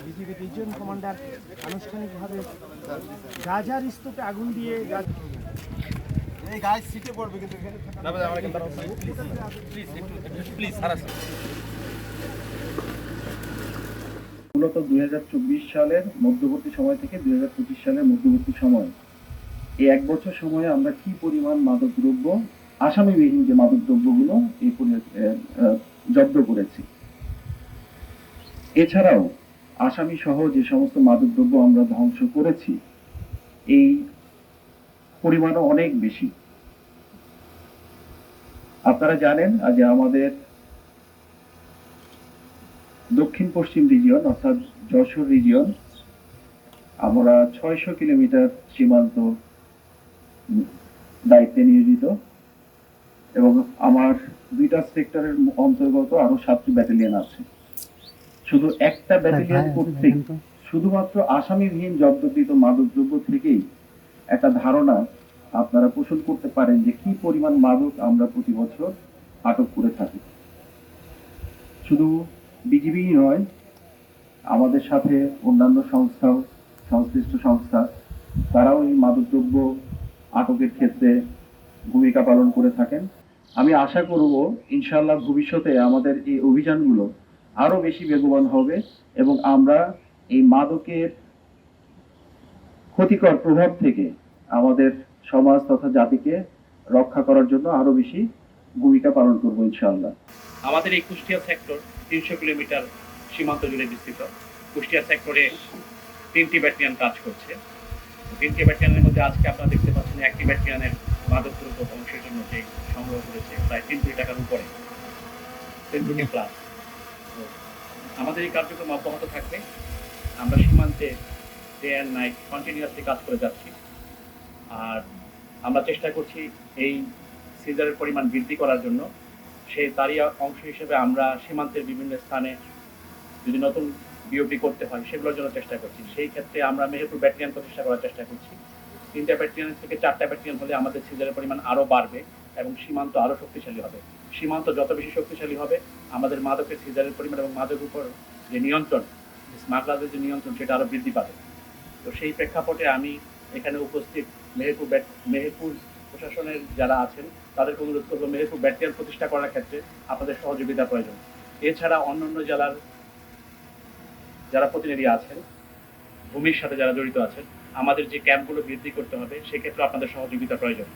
BGB region commander আনুষ্ঠানিকভাবে গাজার স্তূপে আগুন দিয়ে মূলত 2024 সালের মধ্যবর্তী সময় থেকে 2025 সালের মধ্যবর্তী সময় এই এক বছর সময়ে আমরা কি পরিমাণ মাদকদ্রব্য আসামিবিহীন যে মাদকদ্রব্যগুলো জব্দ করেছি, এছাড়াও আসামি সহ যে সমস্ত মাদকদ্রব্য আমরা ধ্বংস করেছি এই পরিমাণও অনেক বেশি। আপনারা জানেন যে আমাদের দক্ষিণ পশ্চিম রিজিয়ন অর্থাৎ যশোর রিজিয়ন আমরা 600 কিলোমিটার সীমান্ত দায়িত্বে নিয়োজিত এবং আমার 2টা সেক্টরের অন্তর্গত আরো 7টি ব্যাটালিয়ন আছে। শুধু একটা ব্যাটালিয়ন কর্তৃক শুধুমাত্র আসামিবিহীন জব্দকৃত মাদকদ্রব্য থেকেই একটা ধারণা আপনারা পোষণ করতে পারেন যে কি পরিমাণ মাদক আমরা প্রতি বছর আটক করে থাকি। শুধু বিজিবি নয়, আমাদের সাথে অন্যান্য সংস্থাও, সংশ্লিষ্ট সংস্থা, তারাও এই মাদকদ্রব্য আটকের ক্ষেত্রে ভূমিকা পালন করে থাকেন। আমি আশা করব ইনশাআল্লাহ ভবিষ্যতে আমাদের এই অভিযানগুলো আরো বেশি বেগবান হবে এবং আমরা এই মাদকের ক্ষতিকর প্রভাব থেকে আমাদের সমাজ তথা জাতিকে রক্ষা করার জন্য আরো বেশি ভূমিকা পালন করব ইনশাআল্লাহ। আমাদের এই কুষ্টিয়া সেক্টর 300 কিলোমিটার সীমান্ত জুড়ে বিস্তৃত। কুষ্টিয়া সেক্টরে 3টি ব্যাটালিয়ন কাজ করছে। 3টি ব্যাটালিয়নের মধ্যে আজকে আপনারা দেখতে পাচ্ছেন একটি ব্যাটালিয়নের মাদকদ্রব্য ধ্বংসের জন্য যে সংগ্রহ করেছে প্রায় 3 কোটি টাকার উপরে, 3 কোটি প্লাস। আমাদের এই কার্যক্রম অব্যাহত থাকবে। আমরা সীমান্তে ডে অ্যান্ড নাইট কন্টিনিউয়াসলি কাজ করে যাচ্ছি। আর আমরা চেষ্টা করছি এই সিজারের পরিমাণ বৃদ্ধি করার জন্য। তারই অংশ হিসেবে আমরা সীমান্তের বিভিন্ন স্থানে যদি নতুন বিওপি করতে হয় সেগুলোর জন্য চেষ্টা করছি। সেই ক্ষেত্রে আমরা মেহেরপুর ব্যাটালিয়ন প্রতিষ্ঠা করার চেষ্টা করছি। 3টা ব্যাটালিয়ন থেকে 4টা ব্যাটালিয়ন হলে আমাদের সিজারের পরিমাণ আরও বাড়বে এবং সীমান্ত আরও শক্তিশালী হবে। সীমান্ত যত বেশি শক্তিশালী হবে আমাদের মাদকের সিজারের পরিমাণ এবং মাদকের উপর যে নিয়ন্ত্রণ, স্মাগলারদের যে নিয়ন্ত্রণ, সেটা আরও বৃদ্ধি পাবে। তো সেই প্রেক্ষাপটে আমি এখানে উপস্থিত মেহেরপুর প্রশাসনের যারা আছেন তাদেরকে অনুরোধ করবো মেহেরপুর ব্যাটালিয়ন প্রতিষ্ঠা করার ক্ষেত্রে আপনাদের সহযোগিতা প্রয়োজন। এছাড়া অন্যান্য জেলার যারা প্রতিনিধি আছেন, ভূমির সাথে যারা জড়িত আছেন, আমাদের যে ক্যাম্পগুলো বৃদ্ধি করতে হবে সেক্ষেত্রে আপনাদের সহযোগিতা প্রয়োজন।